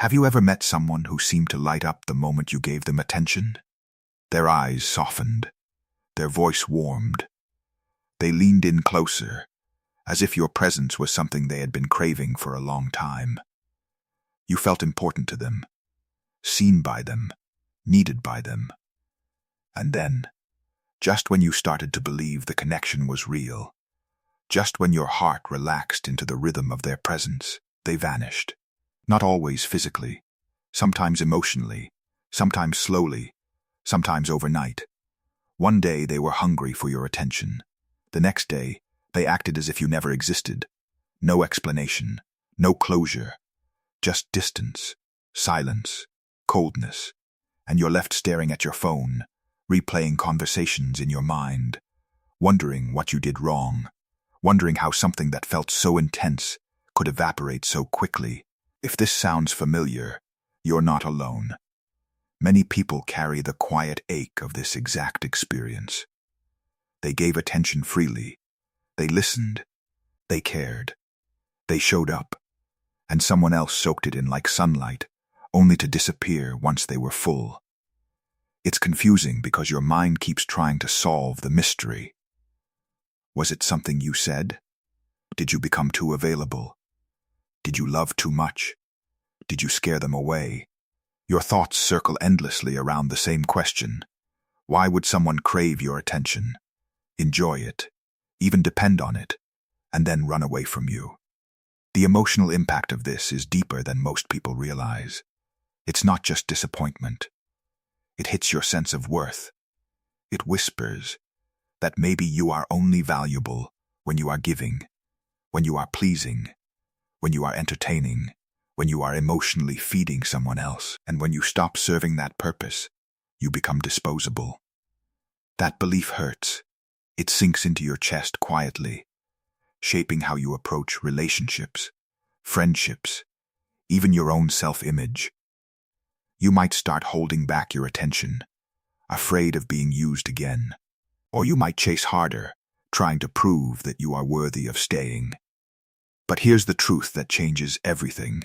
Have you ever met someone who seemed to light up the moment you gave them attention? Their eyes softened, their voice warmed. They leaned in closer, as if your presence was something they had been craving for a long time. You felt important to them, seen by them, needed by them. And then, just when you started to believe the connection was real, just when your heart relaxed into the rhythm of their presence, they vanished. Not always physically, sometimes emotionally, sometimes slowly, sometimes overnight. One day they were hungry for your attention. The next day, they acted as if you never existed. No explanation, no closure, just distance, silence, coldness, and you're left staring at your phone, replaying conversations in your mind, wondering what you did wrong, wondering how something that felt so intense could evaporate so quickly. If this sounds familiar, you're not alone. Many people carry the quiet ache of this exact experience. They gave attention freely. They listened. They cared. They showed up. And someone else soaked it in like sunlight, only to disappear once they were full. It's confusing because your mind keeps trying to solve the mystery. Was it something you said? Did you become too available? Did you love too much? Did you scare them away? Your thoughts circle endlessly around the same question. Why would someone crave your attention, enjoy it, even depend on it, and then run away from you? The emotional impact of this is deeper than most people realize. It's not just disappointment. It hits your sense of worth. It whispers that maybe you are only valuable when you are giving, when you are pleasing, when you are entertaining, when you are emotionally feeding someone else, and when you stop serving that purpose, you become disposable. That belief hurts. It sinks into your chest quietly, shaping how you approach relationships, friendships, even your own self-image. You might start holding back your attention, afraid of being used again. Or you might chase harder, trying to prove that you are worthy of staying. But here's the truth that changes everything.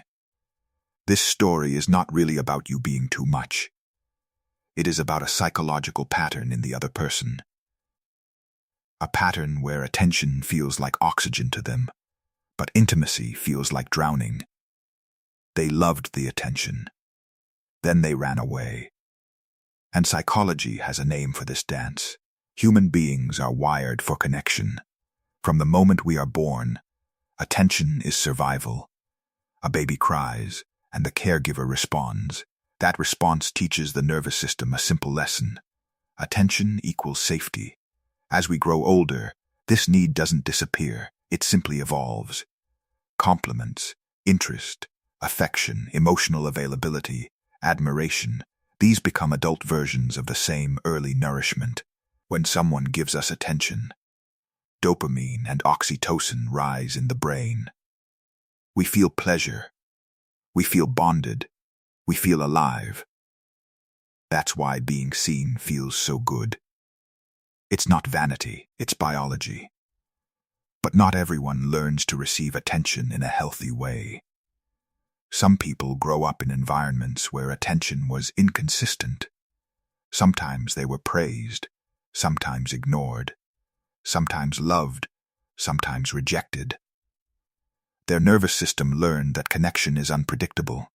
This story is not really about you being too much. It is about a psychological pattern in the other person. A pattern where attention feels like oxygen to them, but intimacy feels like drowning. They loved the attention. Then they ran away. And psychology has a name for this dance. Human beings are wired for connection. From the moment we are born, attention is survival. A baby cries, and the caregiver responds. That response teaches the nervous system a simple lesson. Attention equals safety. As we grow older, this need doesn't disappear, it simply evolves. Compliments, interest, affection, emotional availability, admiration, these become adult versions of the same early nourishment. When someone gives us attention, dopamine and oxytocin rise in the brain. We feel pleasure. We feel bonded. We feel alive. That's why being seen feels so good. It's not vanity, it's biology. But not everyone learns to receive attention in a healthy way. Some people grow up in environments where attention was inconsistent. Sometimes they were praised, sometimes ignored, sometimes loved, sometimes rejected. Their nervous system learned that connection is unpredictable.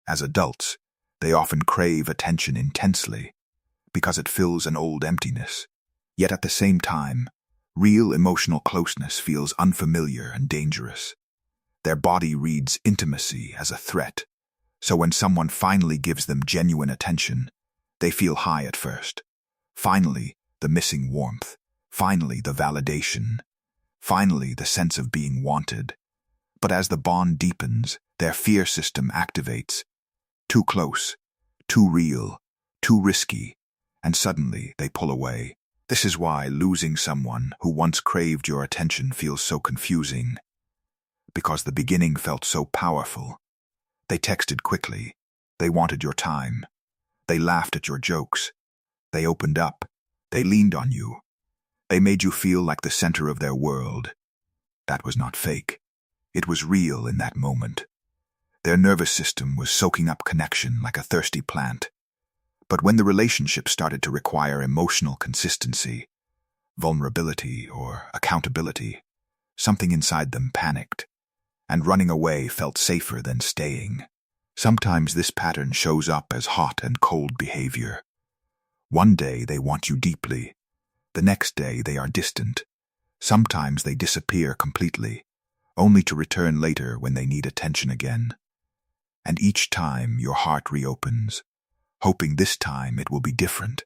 As adults, they often crave attention intensely because it fills an old emptiness. Yet at the same time, real emotional closeness feels unfamiliar and dangerous. Their body reads intimacy as a threat, so when someone finally gives them genuine attention, they feel high at first. Finally, the missing warmth. Finally, the validation. Finally, the sense of being wanted. But as the bond deepens, their fear system activates. Too close, too real, too risky, and suddenly they pull away. This is why losing someone who once craved your attention feels so confusing. Because the beginning felt so powerful. They texted quickly. They wanted your time. They laughed at your jokes. They opened up. They leaned on you. They made you feel like the center of their world. That was not fake. It was real in that moment. Their nervous system was soaking up connection like a thirsty plant. But when the relationship started to require emotional consistency, vulnerability, or accountability, something inside them panicked, and running away felt safer than staying. Sometimes this pattern shows up as hot and cold behavior. One day they want you deeply. The next day they are distant. Sometimes they disappear completely, only to return later when they need attention again. And each time your heart reopens, hoping this time it will be different.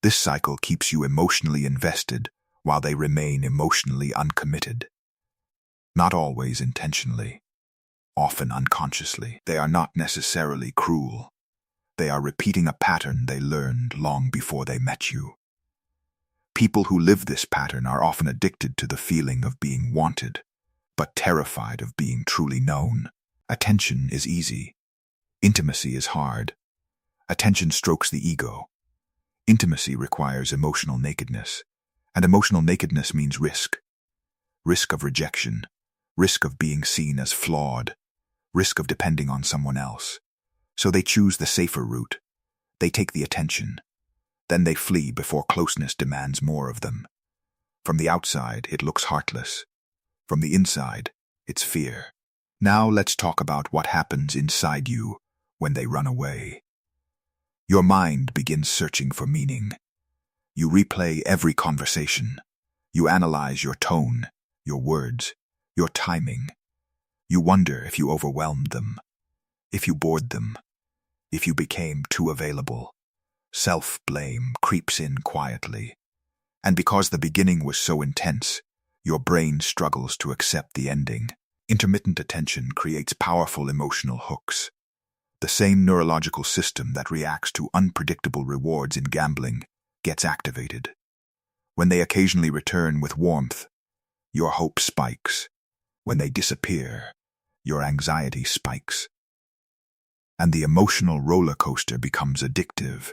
This cycle keeps you emotionally invested while they remain emotionally uncommitted. Not always intentionally, often unconsciously. They are not necessarily cruel. They are repeating a pattern they learned long before they met you. People who live this pattern are often addicted to the feeling of being wanted, but terrified of being truly known. Attention is easy. Intimacy is hard. Attention strokes the ego. Intimacy requires emotional nakedness, and emotional nakedness means risk. Risk of rejection, risk of being seen as flawed, risk of depending on someone else. So they choose the safer route. They take the attention. Then they flee before closeness demands more of them. From the outside, it looks heartless. From the inside, it's fear. Now let's talk about what happens inside you when they run away. Your mind begins searching for meaning. You replay every conversation. You analyze your tone, your words, your timing. You wonder if you overwhelmed them, if you bored them, if you became too available. Self-blame creeps in quietly. And because the beginning was so intense, your brain struggles to accept the ending. Intermittent attention creates powerful emotional hooks. The same neurological system that reacts to unpredictable rewards in gambling gets activated. When they occasionally return with warmth, your hope spikes. When they disappear, your anxiety spikes. And the emotional roller coaster becomes addictive.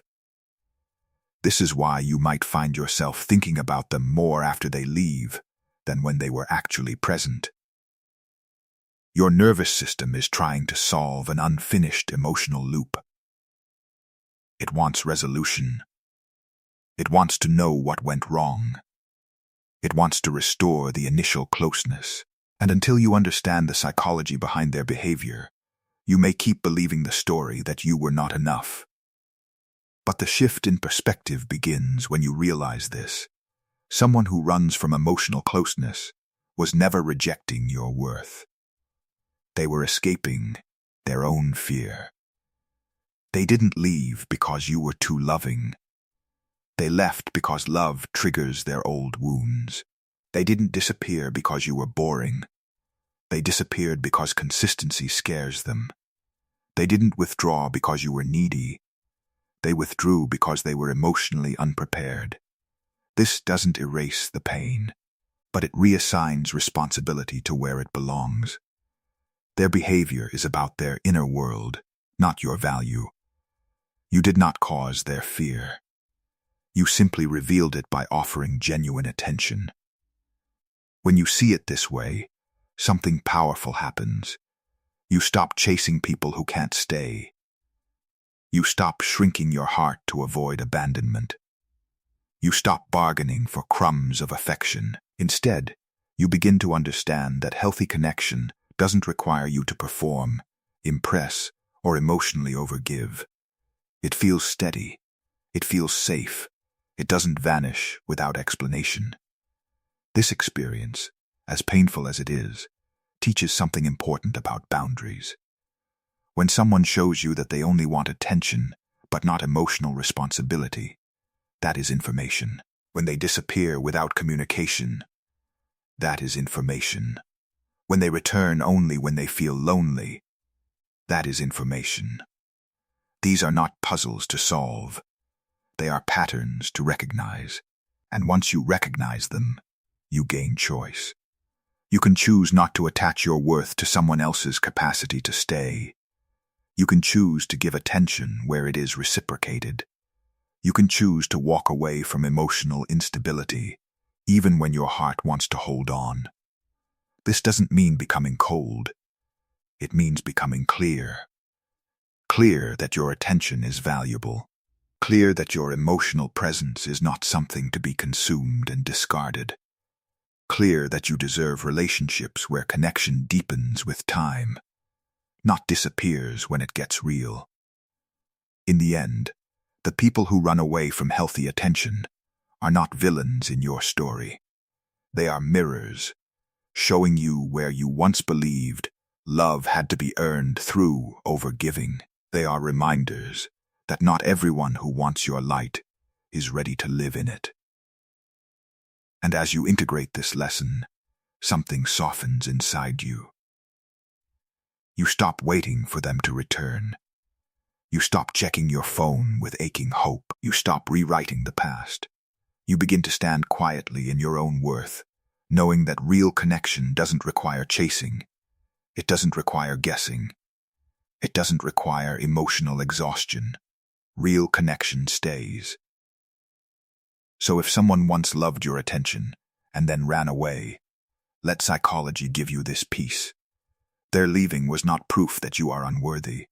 This is why you might find yourself thinking about them more after they leave than when they were actually present. Your nervous system is trying to solve an unfinished emotional loop. It wants resolution. It wants to know what went wrong. It wants to restore the initial closeness. And until you understand the psychology behind their behavior, you may keep believing the story that you were not enough. But the shift in perspective begins when you realize this. Someone who runs from emotional closeness was never rejecting your worth. They were escaping their own fear. They didn't leave because you were too loving. They left because love triggers their old wounds. They didn't disappear because you were boring. They disappeared because consistency scares them. They didn't withdraw because you were needy. They withdrew because they were emotionally unprepared. This doesn't erase the pain, but it reassigns responsibility to where it belongs. Their behavior is about their inner world, not your value. You did not cause their fear. You simply revealed it by offering genuine attention. When you see it this way, something powerful happens. You stop chasing people who can't stay. You stop shrinking your heart to avoid abandonment. You stop bargaining for crumbs of affection. Instead, you begin to understand that healthy connection doesn't require you to perform, impress, or emotionally overgive. It feels steady. It feels safe. It doesn't vanish without explanation. This experience, as painful as it is, teaches something important about boundaries. When someone shows you that they only want attention, but not emotional responsibility, that is information. When they disappear without communication, that is information. When they return only when they feel lonely, that is information. These are not puzzles to solve. They are patterns to recognize. And once you recognize them, you gain choice. You can choose not to attach your worth to someone else's capacity to stay. You can choose to give attention where it is reciprocated. You can choose to walk away from emotional instability, even when your heart wants to hold on. This doesn't mean becoming cold. It means becoming clear. Clear that your attention is valuable. Clear that your emotional presence is not something to be consumed and discarded. Clear that you deserve relationships where connection deepens with time, not disappears when it gets real. In the end, the people who run away from healthy attention are not villains in your story. They are mirrors, showing you where you once believed love had to be earned through overgiving. They are reminders that not everyone who wants your light is ready to live in it. And as you integrate this lesson, something softens inside you. You stop waiting for them to return. You stop checking your phone with aching hope. You stop rewriting the past. You begin to stand quietly in your own worth, knowing that real connection doesn't require chasing. It doesn't require guessing. It doesn't require emotional exhaustion. Real connection stays. So if someone once loved your attention and then ran away, let psychology give you this peace. Their leaving was not proof that you are unworthy.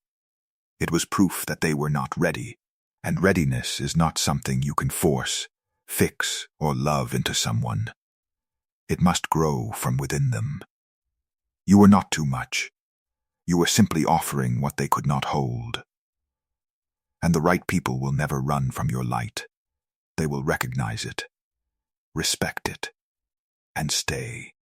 It was proof that they were not ready, and readiness is not something you can force, fix, or love into someone. It must grow from within them. You were not too much. You were simply offering what they could not hold. And the right people will never run from your light. They will recognize it, respect it, and stay.